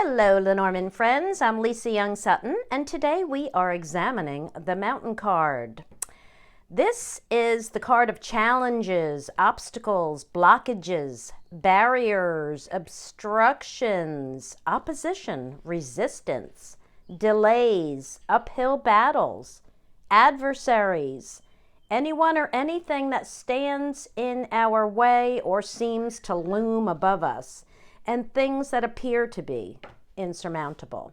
Hello, Lenormand friends. I'm Lisa Young Sutton, and today we are examining the Mountain card. This is the card of challenges, obstacles, blockages, barriers, obstructions, opposition, resistance, delays, uphill battles, adversaries, anyone or anything that stands in our way or seems to loom above us, and things that appear to be insurmountable.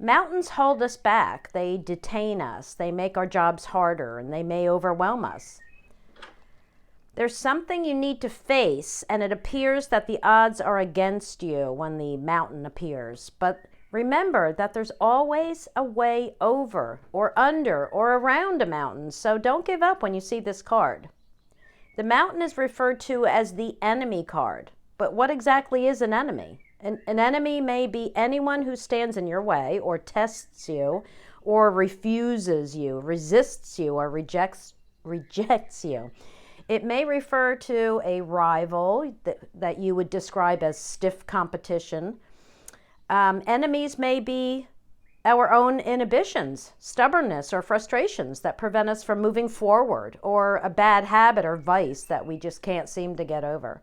Mountains hold us back. They detain us. They make our jobs harder, and they may overwhelm us. There's something you need to face, and it appears that the odds are against you when the mountain appears. But remember that there's always a way over or under or around a mountain, so don't give up when you see this card. The mountain is referred to as the enemy card. But what exactly is an enemy? An enemy may be anyone who stands in your way or tests you or refuses you, resists you, or rejects you. It may refer to a rival that you would describe as stiff competition. Enemies may be our own inhibitions, stubbornness, or frustrations that prevent us from moving forward, or a bad habit or vice that we just can't seem to get over.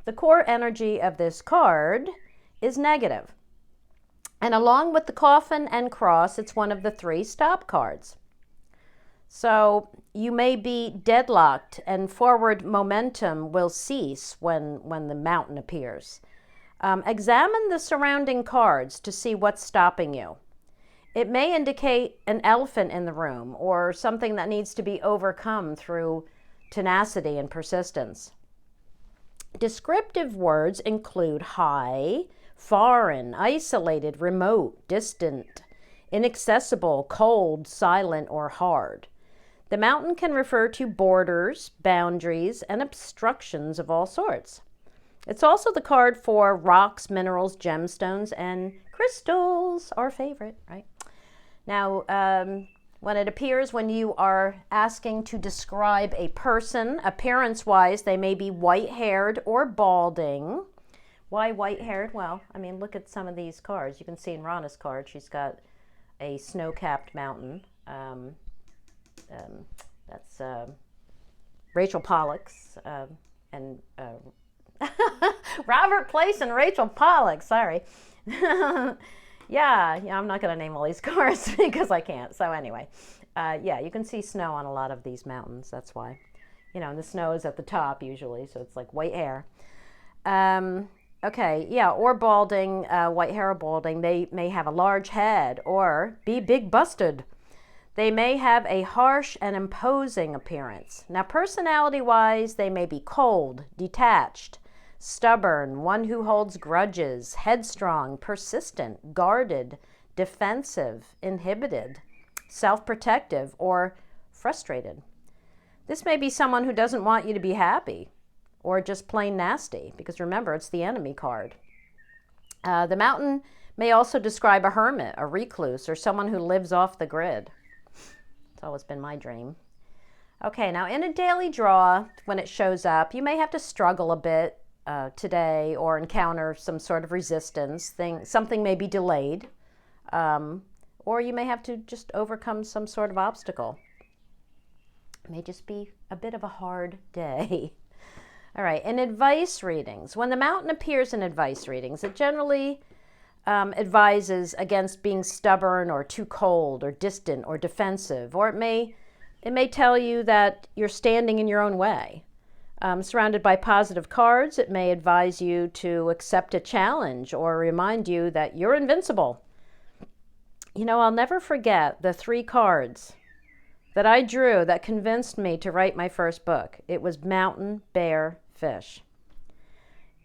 The core energy of this card is negative. And along with the coffin and cross, it's one of the three stop cards. So you may be deadlocked and forward momentum will cease when the mountain appears. Examine the surrounding cards to see what's stopping you. It may indicate an elephant in the room or something that needs to be overcome through tenacity and persistence. Descriptive words include high, foreign, isolated, remote, distant, inaccessible, cold, silent, or hard. The mountain can refer to borders, boundaries, and obstructions of all sorts. It's also the card for rocks, minerals, gemstones, and crystals, our favorite, right? Now, when it appears when you are asking to describe a person, appearance-wise, they may be white-haired or balding. Why white-haired? Well, I mean, look at some of these cards. You can see in Rana's card, she's got a snow-capped mountain. That's Rachel Pollack's and Robert Place and Rachel Pollack, sorry. Yeah, I'm not going to name all these cards because I can't. So anyway, yeah, you can see snow on a lot of these mountains. That's why. And the snow is at the top usually, so it's like white hair. Okay, yeah, or balding, white hair or balding. They may have a large head or be big busted. They may have a harsh and imposing appearance. Now, personality-wise, they may be cold, detached, stubborn, one who holds grudges, headstrong, persistent, guarded, defensive, inhibited, self-protective, or frustrated. This may be someone who doesn't want you to be happy or just plain nasty, because remember, it's the enemy card. The mountain may also describe a hermit, a recluse, or someone who lives off the grid. It's always been my dream. Okay, now in a daily draw, when it shows up, you may have to struggle a bit today or encounter some sort of resistance. Something may be delayed, or you may have to just overcome some sort of obstacle. It may just be a bit of a hard day. All right, in advice readings, when the mountain appears in advice readings, it generally advises against being stubborn or too cold or distant or defensive, or it may tell you that you're standing in your own way. Surrounded by positive cards, it may advise you to accept a challenge or remind you that you're invincible. I'll never forget the 3 cards that I drew that convinced me to write my first book. It was mountain, bear, fish.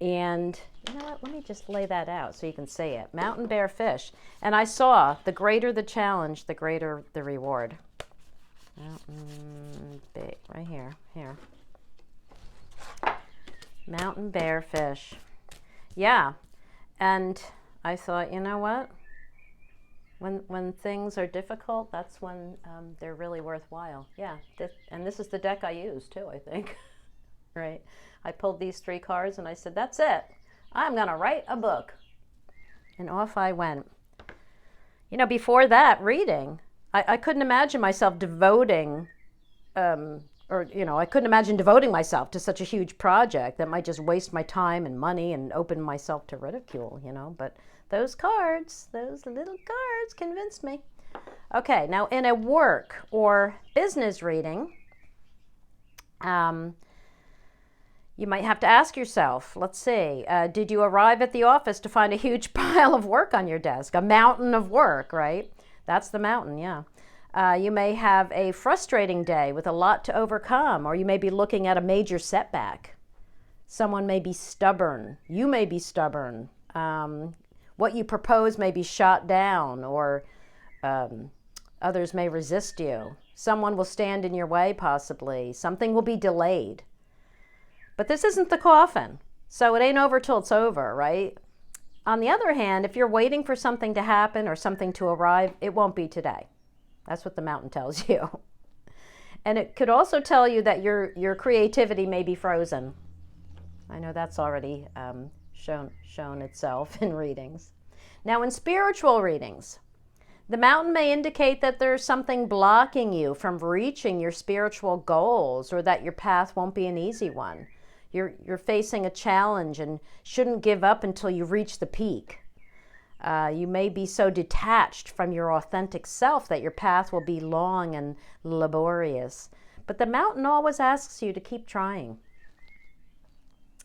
And you know what? Let me just lay that out so you can see it. Mountain, bear, fish. And I saw the greater the challenge, the greater the reward. Mountain, bear, right here. Mountain, bear, fish. Yeah, and I thought, you know what? When things are difficult, that's when they're really worthwhile. Yeah, and this is the deck I used too, I think. Right? I pulled these 3 cards and I said, that's it. I'm going to write a book. And off I went. You know, before that reading, I couldn't imagine myself devoting, I couldn't imagine devoting myself to such a huge project that might just waste my time and money and open myself to ridicule, but those cards, those little cards convinced me. Okay, now in a work or business reading, you might have to ask yourself, let's see, did you arrive at the office to find a huge pile of work on your desk? A mountain of work, right? That's the mountain, yeah. You may have a frustrating day with a lot to overcome, or you may be looking at a major setback. Someone may be stubborn. You may be stubborn. What you propose may be shot down, or others may resist you. Someone will stand in your way, possibly. Something will be delayed. But this isn't the coffin, so it ain't over till it's over, right? On the other hand, if you're waiting for something to happen or something to arrive, it won't be today. That's what the mountain tells you. And it could also tell you that your creativity may be frozen. I know that's already shown itself in readings. Now, in spiritual readings, the mountain may indicate that there's something blocking you from reaching your spiritual goals, or that your path won't be an easy one. You're facing a challenge and shouldn't give up until you reach the peak. You may be so detached from your authentic self that your path will be long and laborious. But the mountain always asks you to keep trying.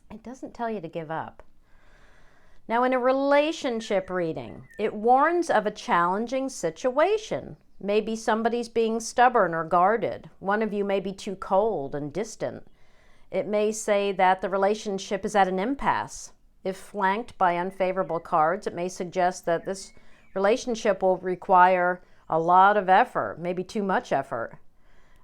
It doesn't tell you to give up. Now, in a relationship reading, it warns of a challenging situation. Maybe somebody's being stubborn or guarded. One of you may be too cold and distant. It may say that the relationship is at an impasse. If flanked by unfavorable cards, it may suggest that this relationship will require a lot of effort, maybe too much effort.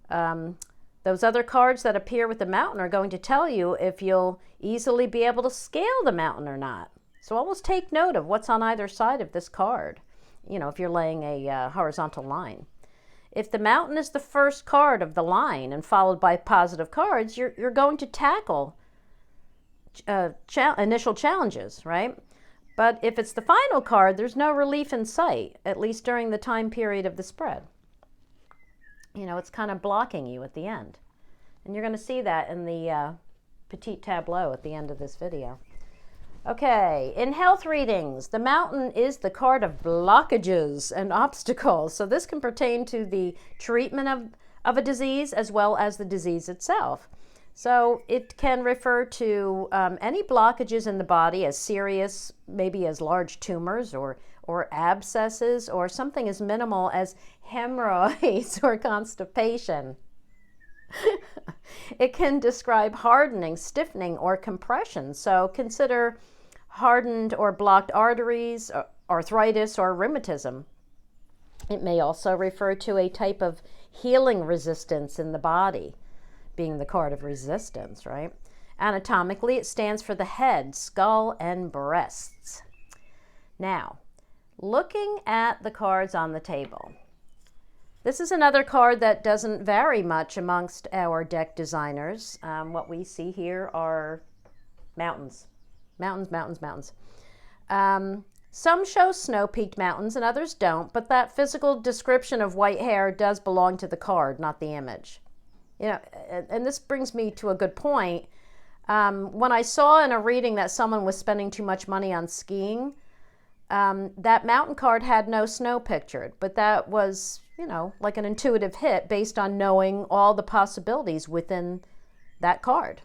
Those other cards that appear with the mountain are going to tell you if you'll easily be able to scale the mountain or not. So always take note of what's on either side of this card, if you're laying a horizontal line. If the mountain is the first card of the line and followed by positive cards, you're going to tackle initial challenges, right? But if it's the final card, there's no relief in sight, at least during the time period of the spread. It's kind of blocking you at the end. And you're going to see that in the Petit Tableau at the end of this video. Okay, in health readings, the mountain is the card of blockages and obstacles. So this can pertain to the treatment of a disease as well as the disease itself. So it can refer to any blockages in the body as serious, maybe as large tumors or abscesses, or something as minimal as hemorrhoids or constipation. It can describe hardening, stiffening, or compression. So consider hardened or blocked arteries, arthritis, or rheumatism. It may also refer to a type of healing resistance in the body, being the card of resistance, right? Anatomically, it stands for the head, skull, and breasts. Now, looking at the cards on the table, this is another card that doesn't vary much amongst our deck designers. What we see here are mountains. Mountains, mountains, mountains. Some show snow-peaked mountains and others don't, but that physical description of white hair does belong to the card, not the image. And this brings me to a good point. When I saw in a reading that someone was spending too much money on skiing, that mountain card had no snow pictured, but that was, like an intuitive hit based on knowing all the possibilities within that card.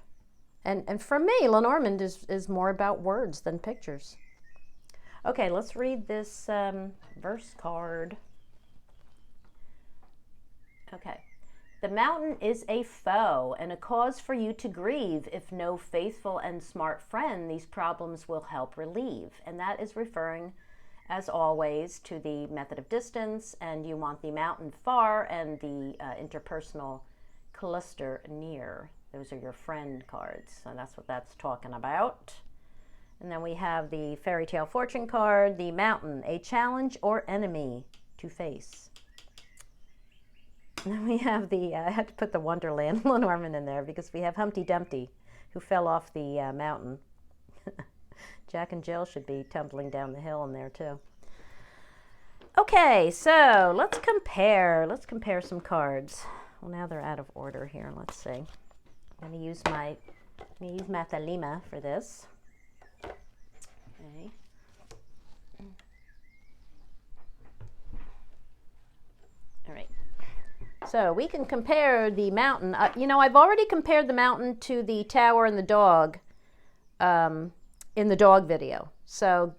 And for me, Lenormand is more about words than pictures. Okay, let's read this verse card. Okay. The mountain is a foe and a cause for you to grieve. If no faithful and smart friend, these problems will help relieve. And that is referring, as always, to the method of distance, and you want the mountain far and the interpersonal cluster near. Those are your friend cards, so that's what that's talking about. And then we have the fairy tale fortune card, the mountain, a challenge or enemy to face. And then we have I had to put the Wonderland Lenormand in there because we have Humpty Dumpty, who fell off the mountain. Jack and Jill should be tumbling down the hill in there too. Okay, so let's compare some cards. Well, now they're out of order here. Let's see. I'm going to use Mathalima for this. Okay. All right. So we can compare the mountain. You know, I've already compared the mountain to the tower and the dog in the dog video. So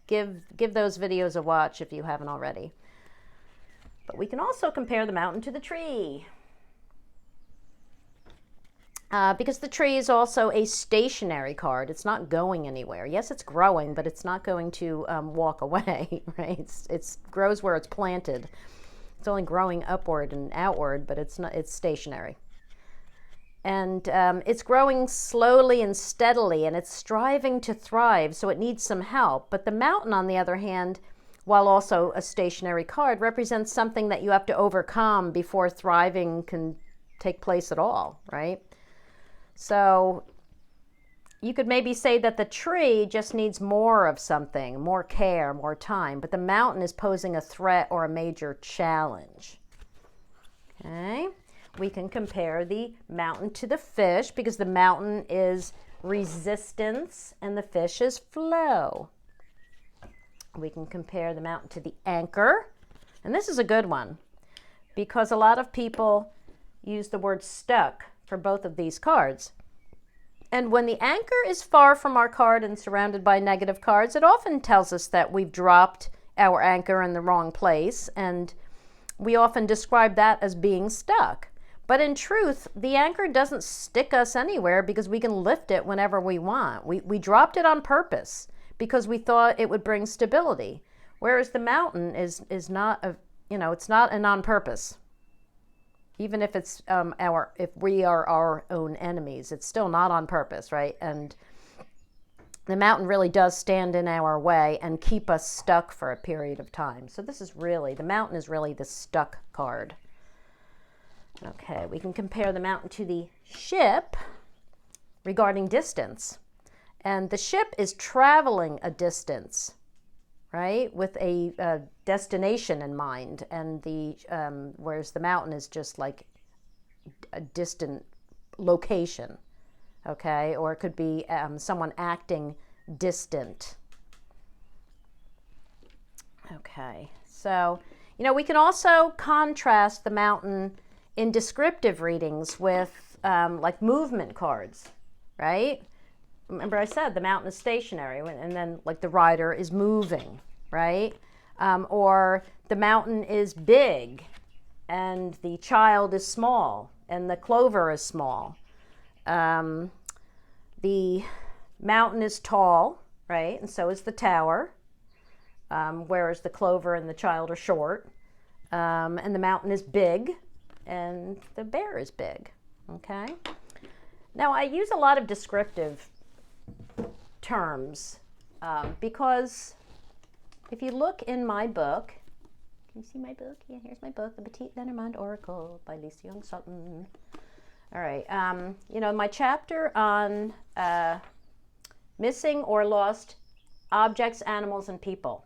give those videos a watch if you haven't already. But we can also compare the mountain to the tree. Because the tree is also a stationary card. It's not going anywhere. Yes, it's growing, but it's not going to walk away, right? It grows where it's planted. It's only growing upward and outward, but it's stationary. And it's growing slowly and steadily, and it's striving to thrive, so it needs some help. But the mountain, on the other hand, while also a stationary card, represents something that you have to overcome before thriving can take place at all, right? So you could maybe say that the tree just needs more of something, more care, more time, but the mountain is posing a threat or a major challenge. Okay, we can compare the mountain to the fish because the mountain is resistance and the fish is flow. We can compare the mountain to the anchor, and this is a good one because a lot of people use the word stuck for both of these cards. And when the anchor is far from our card and surrounded by negative cards, it often tells us that we've dropped our anchor in the wrong place, and we often describe that as being stuck. But in truth, the anchor doesn't stick us anywhere because we can lift it whenever we want. We dropped it on purpose because we thought it would bring stability, whereas the mountain is not it's not an on purpose. Even if it's if we are our own enemies, it's still not on purpose, right? And the mountain really does stand in our way and keep us stuck for a period of time. So this is really, the mountain is really the stuck card. Okay, we can compare the mountain to the ship regarding distance. And the ship is traveling a distance, right, with a destination in mind, and whereas the mountain is just like a distant location, okay, or it could be someone acting distant. Okay, so we can also contrast the mountain in descriptive readings with like movement cards, right? Remember I said the mountain is stationary, and then like the rider is moving, right? Or the mountain is big and the child is small and the clover is small. The mountain is tall, right? And so is the tower, whereas the clover and the child are short. And the mountain is big and the bear is big, okay? Now I use a lot of descriptive terms because if you look in my book, can you see my book? Yeah, here's my book, The Petit Lenormand Oracle by Lisa Young Sutton. All right, my chapter on missing or lost objects, animals, and people.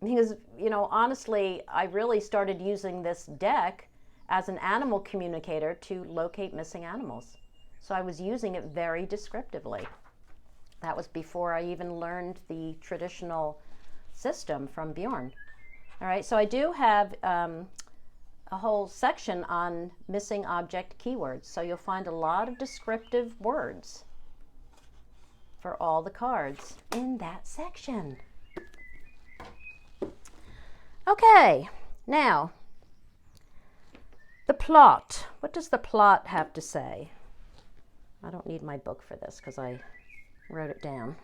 Because, honestly, I really started using this deck as an animal communicator to locate missing animals. So I was using it very descriptively. That was before I even learned the traditional system from Bjorn. All right, so I do have a whole section on missing object keywords. So you'll find a lot of descriptive words for all the cards in that section. Okay, now the plot. What does the plot have to say? I don't need my book for this because I wrote it down.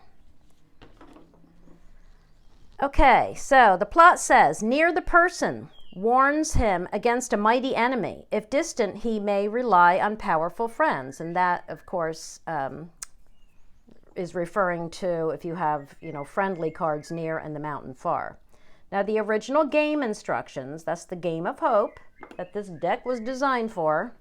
Okay, so the plot says, near the person warns him against a mighty enemy. If distant, he may rely on powerful friends. And that, of course, is referring to if you have, friendly cards near and the mountain far. Now, the original game instructions, that's the game of hope that this deck was designed for,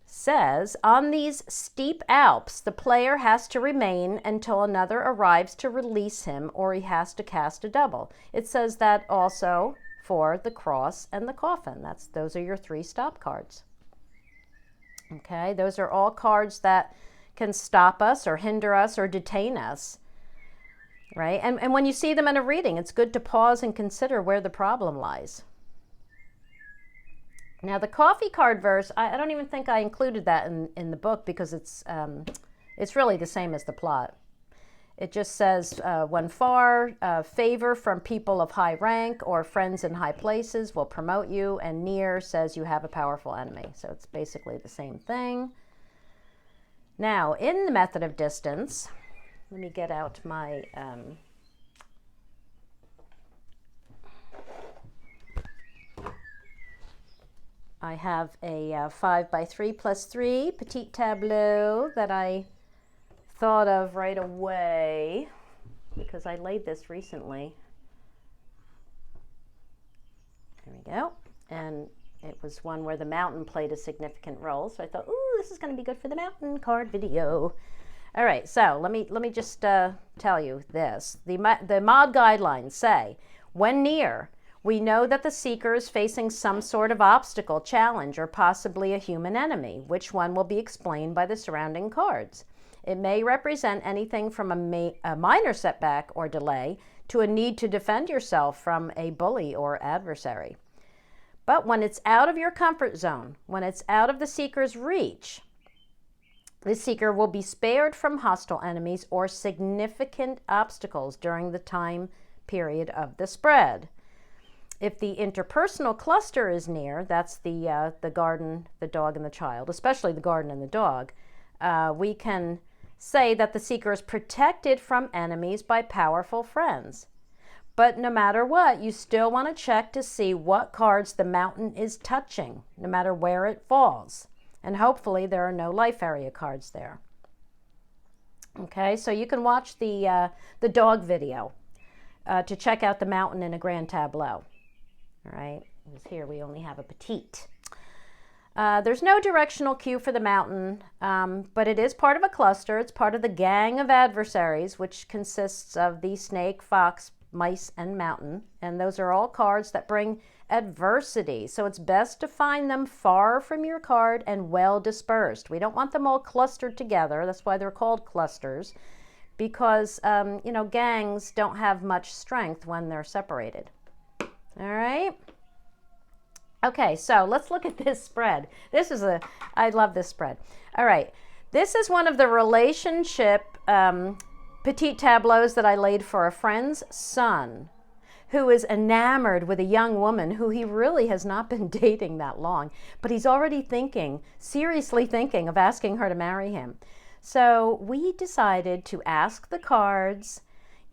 says, on these steep Alps, the player has to remain until another arrives to release him, or he has to cast a double. It says that also for the cross and the coffin. Those are your 3 stop cards. Okay, those are all cards that can stop us or hinder us or detain us, right? And when you see them in a reading, it's good to pause and consider where the problem lies. Now, the coffee card verse, I don't even think I included that in the book because it's really the same as the plot. It just says, when far, favor from people of high rank or friends in high places will promote you, and near says you have a powerful enemy. So it's basically the same thing. Now, in the method of distance, let me get out my... I have a 5x3 plus 3 Petit Tableau that I thought of right away because I laid this recently. There we go. And it was one where the mountain played a significant role. So I thought, ooh, this is going to be good for the mountain card video. All right, so let me just tell you this. The mod guidelines say, when near, we know that the seeker is facing some sort of obstacle, challenge, or possibly a human enemy. Which one will be explained by the surrounding cards. It may represent anything from a minor setback or delay to a need to defend yourself from a bully or adversary. But when it's out of your comfort zone, when it's out of the seeker's reach, the seeker will be spared from hostile enemies or significant obstacles during the time period of the spread. If the interpersonal cluster is near, that's the garden, the dog, and the child, especially the garden and the dog, we can say that the seeker is protected from enemies by powerful friends. But no matter what, you still want to check to see what cards the mountain is touching, no matter where it falls. And hopefully there are no life area cards there. Okay, so you can watch the dog video to check out the mountain in a grand tableau. All right, because here we only have a petite. There's no directional cue for the mountain, but it is part of a cluster. It's part of the gang of adversaries, which consists of the snake, fox, mice, and mountain. And those are all cards that bring adversity. So it's best to find them far from your card and well dispersed. We don't want them all clustered together. That's why they're called clusters, because, gangs don't have much strength when they're separated. All right. Okay, so let's look at this spread. I love this spread. All right. This is one of the relationship petite tableaus that I laid for a friend's son who is enamored with a young woman who he really has not been dating that long, but he's already seriously thinking of asking her to marry him. So we decided to ask the cards.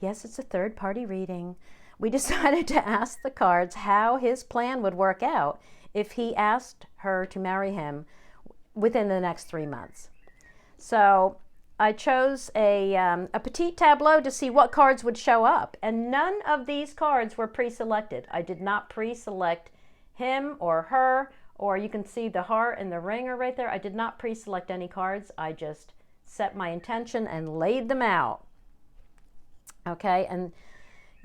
Yes, it's a third-party reading. We decided to ask the cards how his plan would work out if he asked her to marry him within the next 3 months. So I chose a petite tableau to see what cards would show up, and none of these cards were pre-selected. I did not pre-select him or her, or you can see the heart and the ringer right there. I did not pre-select any cards. I just set my intention and laid them out. Okay, and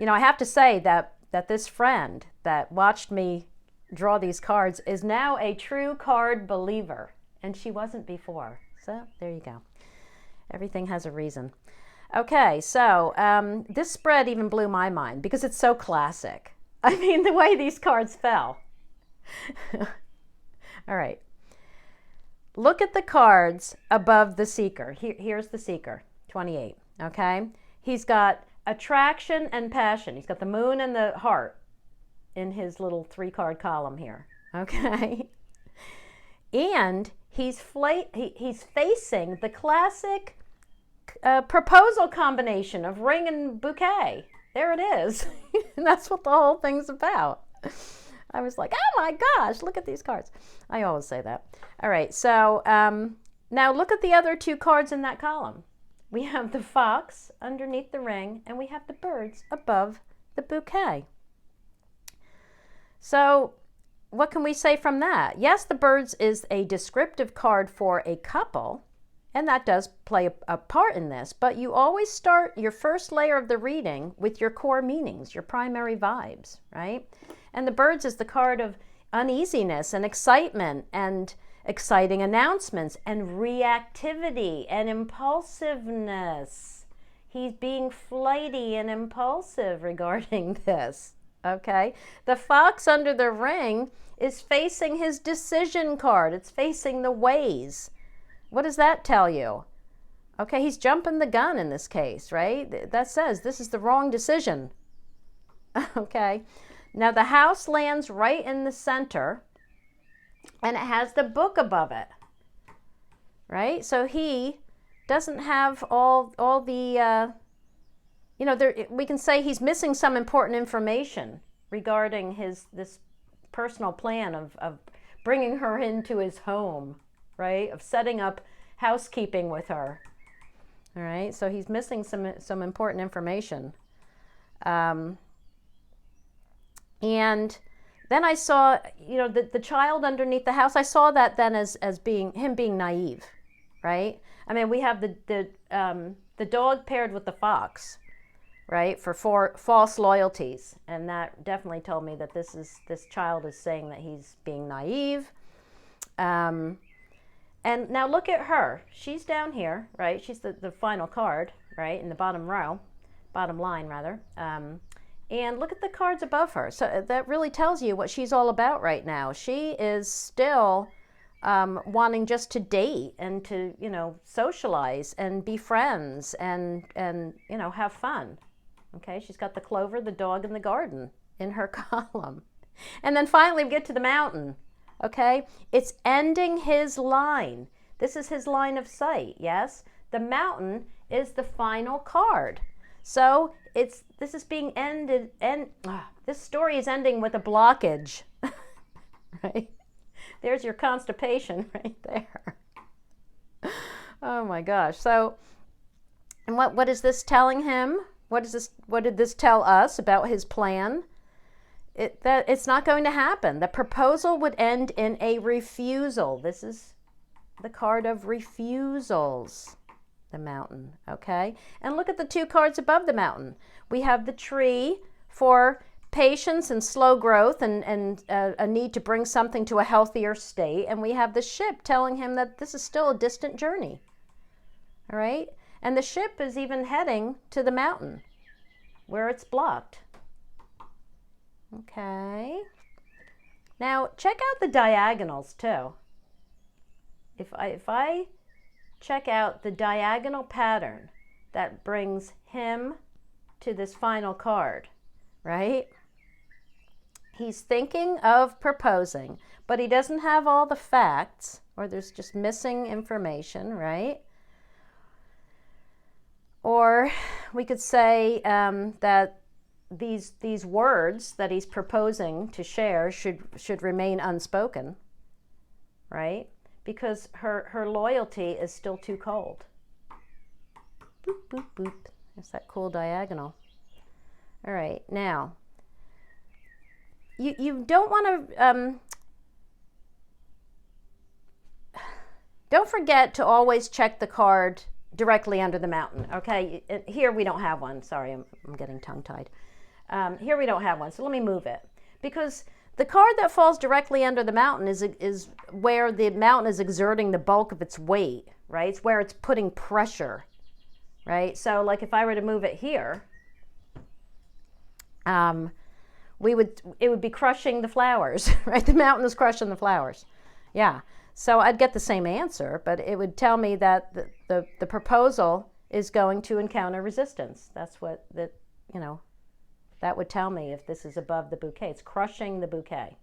I have to say that this friend that watched me draw these cards is now a true card believer, and she wasn't before. So there you go. Everything has a reason. Okay, so this spread even blew my mind because it's so classic. I mean, the way these cards fell. All right. Look at the cards above the seeker. Here's the seeker, 28, okay? He's got attraction and passion. He's got the moon and the heart in his little 3-card column here, okay? And he's facing the classic proposal combination of ring and bouquet. There it is. And that's what the whole thing's about. I was like, oh my gosh, look at these cards. I always say that. All right, so now look at the other 2 cards in that column. We have the fox underneath the ring, and we have the birds above the bouquet. So what can we say from that? Yes, the birds is a descriptive card for a couple, and that does play a part in this, but you always start your first layer of the reading with your core meanings, your primary vibes, right? And the birds is the card of uneasiness and excitement and exciting announcements and reactivity and impulsiveness. He's being flighty and impulsive regarding this, okay? The fox under the ring is facing his decision card. It's facing the ways. What does that tell you? Okay, he's jumping the gun in this case, right? That says this is the wrong decision. Okay, now the house lands right in the center and it has the book above it, right? So he doesn't have all the, we can say he's missing some important information regarding this personal plan of bringing her into his home, right? Of setting up housekeeping with her. All right, so he's missing some important information. And then I saw, the child underneath the house. I saw that then as being him being naive, right? I mean, we have the dog paired with the fox, right, for false loyalties, and that definitely told me that this child is saying that he's being naive. And now look at her. She's down here, right? She's the final card, right, in the bottom line rather. And look at the cards above her. So that really tells you what she's all about right now. She is still wanting just to date and to, socialize and be friends and have fun. Okay, she's got the clover, the dog, and the garden in her column. And then finally we get to the mountain. Okay, it's ending his line. This is his line of sight, yes? The mountain is the final card. So this is being ended, and this story is ending with a blockage, right? There's your constipation right there. Oh my gosh. So, and what is this telling him? What did this tell us about his plan? That it's not going to happen. The proposal would end in a refusal. This is the card of refusals, the mountain, okay? And look at the two cards above the mountain. We have the tree for patience and slow growth and a need to bring something to a healthier state. And we have the ship telling him that this is still a distant journey, all right? And the ship is even heading to the mountain where it's blocked. Okay. Now check out the diagonals too. If I check out the diagonal pattern that brings him to this final card, right? He's thinking of proposing, but he doesn't have all the facts, or there's just missing information, right? Or we could say that these words that he's proposing to share should remain unspoken, right? Because her loyalty is still too cold. Boop, boop, boop. There's that cool diagonal. All right, now, you don't want to, don't forget to always check the card directly under the mountain, okay? Here we don't have one. Sorry, I'm getting tongue-tied. Here we don't have one, so let me move it. Because the card that falls directly under the mountain is where the mountain is exerting the bulk of its weight, right? It's where it's putting pressure, right? So like if I were to move it here, it would be crushing the flowers, right? The mountain is crushing the flowers. Yeah. So I'd get the same answer, but it would tell me that the proposal is going to encounter resistance. That's what that would tell me if this is above the bouquet. It's crushing the bouquet.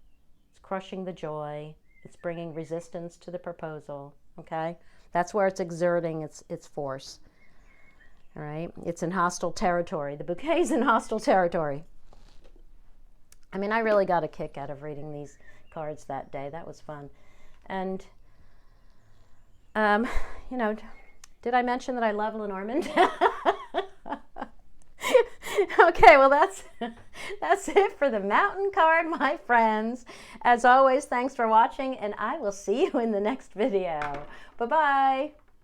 It's crushing the joy. It's bringing resistance to the proposal, okay? That's where it's exerting its force, all right? It's in hostile territory. The bouquet's in hostile territory. I mean, I really got a kick out of reading these cards that day. That was fun. And, did I mention that I love Lenormand? Okay, well that's it for the mountain card, my friends. As always, thanks for watching, and I will see you in the next video. Bye-bye.